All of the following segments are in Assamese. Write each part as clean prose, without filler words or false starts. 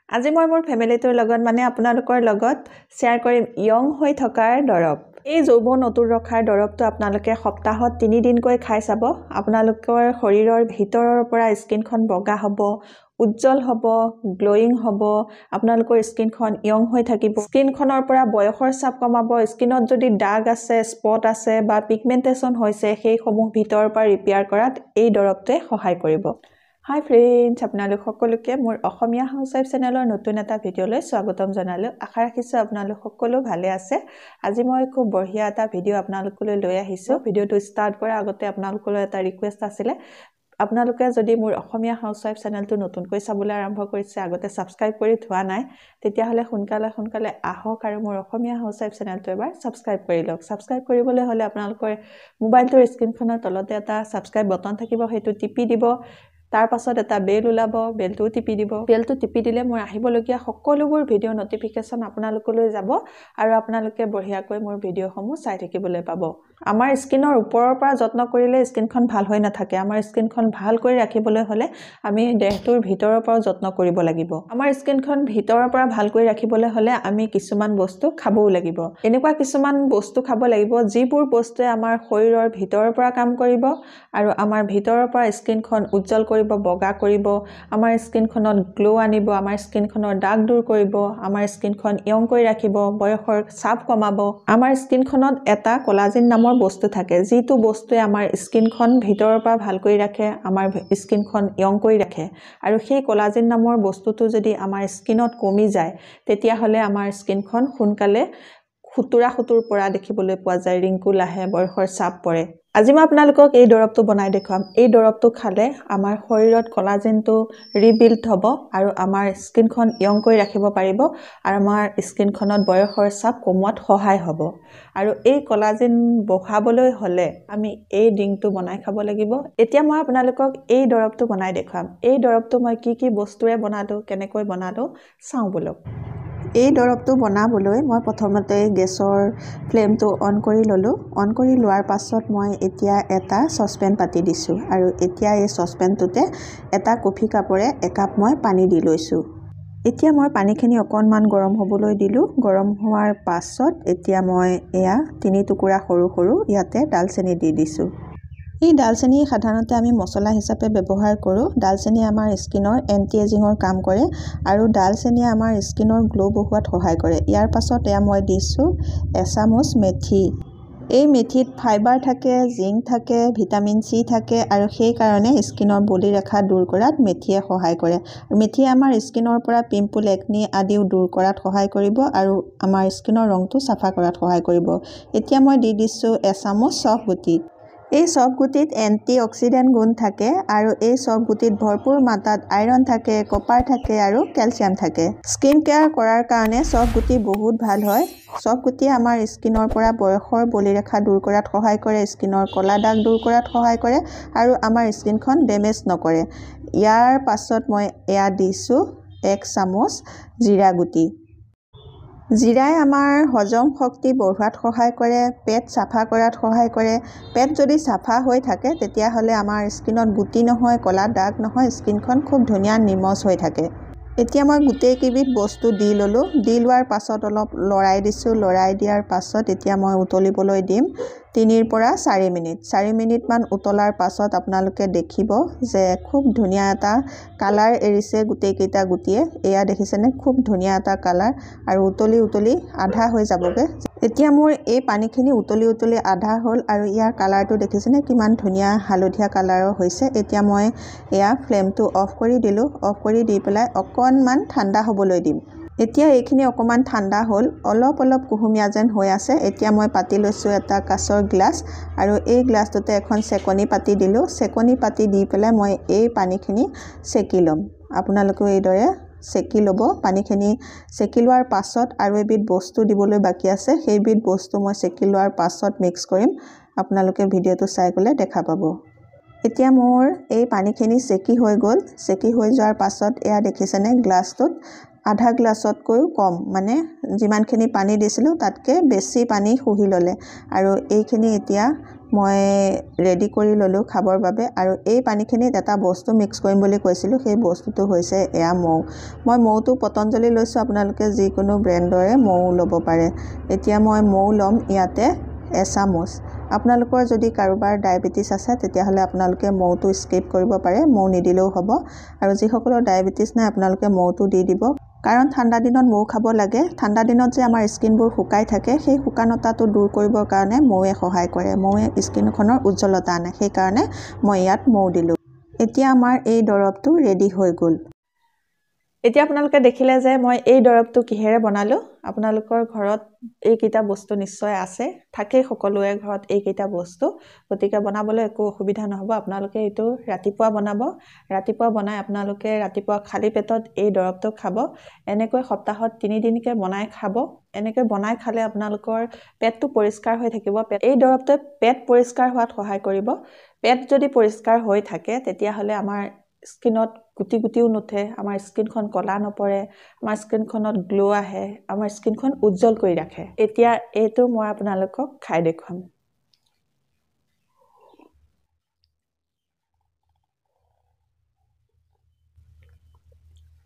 আজি মই মোৰ ফেমিলিটোৰ লগত মানে আপোনালোকৰ লগত শ্বেয়াৰ কৰিম ইয়ং হৈ থকাৰ দৰৱ। এই যৌৱন অটুট ৰখাৰ দৰৱটো আপোনালোকে সপ্তাহত 3 দিনকৈ খাই চাব। আপোনালোকৰ শৰীৰৰ ভিতৰৰ পৰা স্কিনখন বগা হ'ব, উজ্জ্বল হ'ব, গ্লোয়িং হ'ব, আপোনালোকৰ স্কিনখন ইয়ং হৈ থাকিব। স্কিনখনৰ পৰা বয়সৰ চাপ কমাব, স্কিনত যদি দাগ আছে, স্পট আছে বা পিগমেণ্টেশ্যন হৈছে সেইসমূহ ভিতৰৰ পৰা ৰিপেয়াৰ কৰাত এই দৰৱটোৱে সহায় কৰিব। হাই ফ্ৰেণ্ডছ, আপোনালোক সকলোকে মোৰ অসমীয়া হাউচৱাইফ চেনেলৰ নতুন এটা ভিডিঅ'লৈ স্বাগতম জনালোঁ। আশা ৰাখিছোঁ আপোনালোক সকলো ভালে আছে। আজি মই খুব বঢ়িয়া এটা ভিডিঅ' আপোনালোকলৈ লৈ আহিছোঁ। ভিডিঅ'টো ষ্টাৰ্ট কৰাৰ আগতে আপোনালোকলৈ এটা ৰিকুৱেষ্ট আছিলে, আপোনালোকে যদি মোৰ অসমীয়া হাউচৱাইফ চেনেলটো নতুনকৈ চাবলৈ আৰম্ভ কৰিছে, আগতে ছাবস্ক্ৰাইব কৰি থোৱা নাই, তেতিয়াহ'লে সোনকালে আহক আৰু মোৰ অসমীয়া হাউচৱাইফ চেনেলটো এবাৰ ছাবস্ক্ৰাইব কৰি লওক। ছাবস্ক্ৰাইব কৰিবলৈ হ'লে আপোনালোকৰ মোবাইলটোৰ স্ক্ৰীনখনৰ তলতে এটা ছাবস্ক্ৰাইব বটন থাকিব, সেইটো টিপি দিব। তাৰ পাছত এটা বেল ওলাব, বেলটোও টিপি দিব। বেলটো টিপি দিলে মোৰ আহিবলগীয়া সকলোবোৰ ভিডিঅ' নটিফিকেশ্যন আপোনালোকলৈ যাব আৰু আপোনালোকে বঢ়িয়াকৈ মোৰ ভিডিঅ'সমূহ চাই থাকিবলৈ পাব। আমাৰ স্কিনৰ ওপৰৰ পৰা যত্ন কৰিলে স্কিনখন ভাল হৈ নাথাকে। আমাৰ স্কিনখন ভাল কৰি ৰাখিবলৈ হ'লে আমি দেহটোৰ ভিতৰৰ পৰা যত্ন কৰিব লাগিব। আমাৰ স্কিনখন ভিতৰৰ পৰা ভাল কৰি ৰাখিবলৈ হ'লে আমি কিছুমান বস্তু খাবও লাগিব। এনেকুৱা কিছুমান বস্তু খাব লাগিব যিবোৰ বস্তুৱে আমাৰ শৰীৰৰ ভিতৰৰ পৰা কাম কৰিব আৰু আমাৰ ভিতৰৰ পৰা স্কিনখন উজ্জ্বল কৰিব, বগা কৰিব, আমাৰ স্কিনখনত গ্লো আনিব, আমাৰ স্কিনখনৰ দাগ দূৰ কৰিব, আমাৰ স্কিনখন ইয়ং কৰি ৰাখিব, বয়সৰ চাপ কমাব। আমাৰ স্কিনখনত এটা কোলাজেন নামৰ বস্তু থাকে, যিটো বস্তুৱে আমাৰ স্কিনখন ভিতৰৰ পৰা ভাল কৰি ৰাখে, আমাৰ স্কিনখন ইয়ং কৰি ৰাখে। আৰু সেই কোলাজেন নামৰ বস্তুটো যদি আমাৰ স্কিনত কমি যায়, তেতিয়াহ'লে আমাৰ স্কিনখন সোনকালে খুতুৰ পৰা দেখিবলৈ পোৱা যায়, ৰিংকুল আহে, বয়সৰ চাপ পৰে। আজি মই আপোনালোকক এই দৰৱটো বনাই দেখুৱাম। এই দৰৱটো খালে আমাৰ শৰীৰত কোলাজেনটো ৰিবিল্ড হ'ব আৰু আমাৰ স্কিনখন ইয়ং কৰি ৰাখিব পাৰিব আৰু আমাৰ স্কিনখনত বয়সৰ চাপ কমোৱাত সহায় হ'ব। আৰু এই কোলাজেন বঢ়াবলৈ হ'লে আমি এই ড্ৰিংকটো বনাই খাব লাগিব। এতিয়া মই আপোনালোকক এই দৰৱটো বনাই দেখুৱাম। এই দৰৱটো মই কি বস্তুৰে বনালোঁ, কেনেকৈ বনালোঁ চাওঁ বলক। এই দৰৱটো বনাবলৈ মই প্ৰথমতে গেছৰ ফ্লেমটো অন কৰি ল'লোঁ। অন কৰি লোৱাৰ পাছত মই এতিয়া এটা চচপেন পাতি দিছোঁ আৰু এতিয়া এই চচপেনটোতে এটা কফি কাপৰে একাপ মই পানী দি লৈছোঁ। এতিয়া মই পানীখিনি অকণমান গৰম হ'বলৈ দিলোঁ। গৰম হোৱাৰ পাছত এতিয়া মই এয়া 3 টুকুৰা সৰু ইয়াতে ডালচেনি দি দিছোঁ। এই ডালচেনি সাধাৰণতে আমি মছলা হিচাপে ব্যৱহাৰ কৰোঁ। ডালচেনি আমাৰ স্কিনৰ এণ্টি এজিঙৰ কাম কৰে আৰু ডালচেনিয়ে আমাৰ স্কিনৰ গ্লো বঢ়োৱাত সহায় কৰে। ইয়াৰ পাছত এয়া মই দিছোঁ এচামুচ মেথি। এই মেথিত ফাইবাৰ থাকে, জিংক থাকে, ভিটামিন চি থাকে আৰু সেইকাৰণে স্কিনৰ বলি ৰেখা দূৰ কৰাত মেথিয়ে সহায় কৰে। মেথিয়ে আমাৰ স্কিনৰ পৰা পিম্পল, একনি আদিও দূৰ কৰাত সহায় কৰিব আৰু আমাৰ স্কিনৰ ৰংটো চাফা কৰাত সহায় কৰিব। এতিয়া মই দি দিছোঁ এচামুচ চফ গুটি। এই চফ গুটিত এণ্টি অক্সিডেণ্ট গুণ থাকে আৰু এই চফ গুটিত ভৰপূৰ মাত্ৰাত আইৰণ থাকে, কপাৰ থাকে আৰু কেলছিয়াম থাকে। স্কিন কেয়াৰ কৰাৰ কাৰণে চফ গুটি বহুত ভাল হয়। চফ গুটিয়ে আমাৰ স্কিনৰ পৰা বয়সৰ বলিৰেখা দূৰ কৰাত সহায় কৰে, স্কিনৰ ক'লা দাগ দূৰ কৰাত সহায় কৰে আৰু আমাৰ স্কিনখন ডেমেজ নকৰে। ইয়াৰ পাছত মই এয়া দিছোঁ 1 চামুচ জিৰা গুটি। জিৰাই আমাৰ হজম শক্তি বঢ়োৱাত সহায় কৰে, পেট চাফা কৰাত সহায় কৰে। পেট যদি চাফা হৈ থাকে তেতিয়াহ'লে আমাৰ স্কিনত গুটি নহয়, ক'লা দাগ নহয়, স্কিনখন খুব ধুনীয়া নিমজ হৈ থাকে। এতিয়া মই গোটেইকেইবিধ বস্তু দি ল'লোঁ। দি লোৱাৰ পাছত অলপ লৰাই দিছোঁ। লৰাই দিয়াৰ পাছত এতিয়া মই উতলিবলৈ দিম 3 পৰা 4 মিনিট। 4 মিনিটমান উতলাৰ পাছত আপোনালোকে দেখিব যে খুব ধুনীয়া এটা কালাৰ এৰিছে গোটেইকেইটা গুটিয়ে। এয়া দেখিছেনে, খুব ধুনীয়া এটা কালাৰ আৰু উতলি আধা হৈ যাবগৈ। এতিয়া মোৰ এই পানীখিনি উতলি আধা হ'ল আৰু ইয়াৰ কালাৰটো দেখিছেনে কিমান ধুনীয়া হালধীয়া কালাৰৰ হৈছে। এতিয়া মই এয়া ফ্লেমটো অফ কৰি দিলোঁ। অফ কৰি দি পেলাই অকণমান ঠাণ্ডা হ'বলৈ দিম। এতিয়া এইখিনি অকণমান ঠাণ্ডা হ'ল, অলপ কুহুমীয়া যেন হৈ আছে। এতিয়া মই পাতি লৈছোঁ এটা কাঁচৰ গ্লাছ আৰু এই গ্লাছটোতে এখন চেকনি পাতি দিলোঁ। চেকনি পাতি দি পেলাই মই এই পানীখিনি চেকি ল'ম। আপোনালোকেও এইদৰে চেকি ল'ব। পানীখিনি চেকি লোৱাৰ পাছত আৰু এবিধ বস্তু দিবলৈ বাকী আছে, সেইবিধ বস্তু মই চেকি লোৱাৰ পাছত মিক্স কৰিম। আপোনালোকে ভিডিঅ'টো চাই গ'লে দেখা পাব। এতিয়া মোৰ এই পানীখিনি চেকি হৈ গ'ল। চেকি হৈ যোৱাৰ পাছত এয়া দেখিছেনে গ্লাছটোত আধা গ্লাছতকৈও কম, মানে যিমানখিনি পানী দিছিলোঁ তাতকৈ বেছি পানী শুহি ল'লে আৰু এইখিনি এতিয়া মই ৰেডি কৰি ল'লোঁ খাবৰ বাবে আৰু এই পানীখিনিত এটা বস্তু মিক্স কৰিম বুলি কৈছিলোঁ সেই বস্তুটো হৈছে এয়া মৌ মই মৌটো পতঞ্জলি লৈছোঁ আপোনালোকে যিকোনো ব্ৰেণ্ডৰে মৌ ল'ব পাৰে এতিয়া মই মৌ ল'ম ইয়াতে এচামুচ আপোনালোকৰ যদি কাৰোবাৰ ডায়েবেটিছ আছে তেতিয়াহ'লে আপোনালোকে মৌটো স্কিপ কৰিব পাৰে মৌ নিদিলেও হ'ব আৰু যিসকলৰ ডায়েবেটিছ নাই আপোনালোকে মৌটো দি দিব কাৰণ ঠাণ্ডা দিনত মৌ খাব লাগে ঠাণ্ডা দিনত যে আমাৰ স্কিনবোৰ শুকাই থাকে সেই শুকানতাটো দূৰ কৰিবৰ কাৰণে মৌৱে সহায় কৰে মৌৱে স্কিনখনৰ উজ্জ্বলতা আনে সেইকাৰণে মই ইয়াত মৌ দিলোঁ এতিয়া আমাৰ এই দৰৱটো ৰেডি হৈ গ'ল এতিয়া আপোনালোকে দেখিলে যে মই এই দৰৱটো কিহেৰে বনালোঁ আপোনালোকৰ ঘৰত এইকেইটা বস্তু নিশ্চয় আছে থাকেই সকলোৰে ঘৰত এইকেইটা বস্তু গতিকে বনাবলৈ একো অসুবিধা নহ'ব আপোনালোকে এইটো ৰাতিপুৱা বনাব ৰাতিপুৱা বনাই আপোনালোকে ৰাতিপুৱা খালী পেটত এই দৰৱটো খাব এনেকৈ সপ্তাহত 3 দিনকৈ বনাই খাব এনেকৈ বনাই খালে আপোনালোকৰ পেটটো পৰিষ্কাৰ হৈ থাকিব এই দৰৱটোৱে পেট পৰিষ্কাৰ হোৱাত সহায় কৰিব পেট যদি পৰিষ্কাৰ হৈ থাকে তেতিয়াহ'লে আমাৰ স্কিনত গুটি গুটিও নুঠে আমাৰ স্কিনখন কলা নপৰে আমাৰ স্কিনখনত গ্লো আহে আমাৰ স্কিনখন উজ্জ্বল কৰি ৰাখে এতিয়া এইটো মই আপোনালোকক খাই দেখুৱাম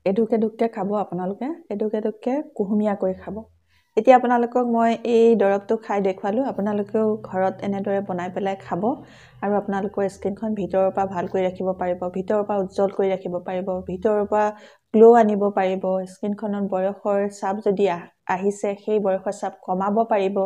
এডুক এডুককৈ খাব আপোনালোকে এডুক এডুককৈ কুহুমীয়াকৈ খাব এতিয়া আপোনালোকক মই এই দৰৱটো খাই দেখুৱালোঁ আপোনালোকেও ঘৰত এনেদৰে বনাই পেলাই খাব আৰু আপোনালোকৰ স্কিনখন ভিতৰৰ পৰা ভাল কৰি ৰাখিব পাৰিব ভিতৰৰ পৰা উজ্জ্বল কৰি ৰাখিব পাৰিব ভিতৰৰ পৰা গ্লো আনিব পাৰিব স্কিনখনত বয়সৰ ছাপ যদি আহিছে সেই বয়সৰ ছাপ কমাব পাৰিব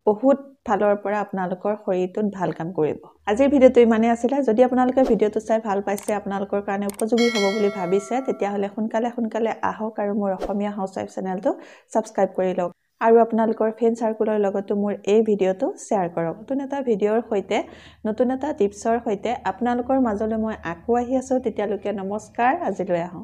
বহুত ফালৰ পৰা আপোনালোকৰ শৰীৰটোত ভাল কাম কৰিব আজিৰ ভিডিঅ'টো ইমানেই আছিলে যদি আপোনালোকে ভিডিঅ'টো চাই ভাল পাইছে আপোনালোকৰ কাৰণে উপযোগী হ'ব বুলি ভাবিছে তেতিয়াহ'লে সোনকালে আহক আৰু মোৰ অসমীয়া হাউচৱাইফ চেনেলটো ছাবস্ক্ৰাইব কৰি লওক আৰু আপোনালোকৰ ফ্ৰেণ্ড সাৰ্কুলৰ লগতো মোৰ এই ভিডিঅ'টো শ্বেয়াৰ কৰক নতুন এটা ভিডিঅ'ৰ সৈতে নতুন এটা টিপছৰ সৈতে আপোনালোকৰ মাজলৈ মই আকৌ আহি আছোঁ তেতিয়ালৈকে নমস্কাৰ আজিলৈ আহোঁ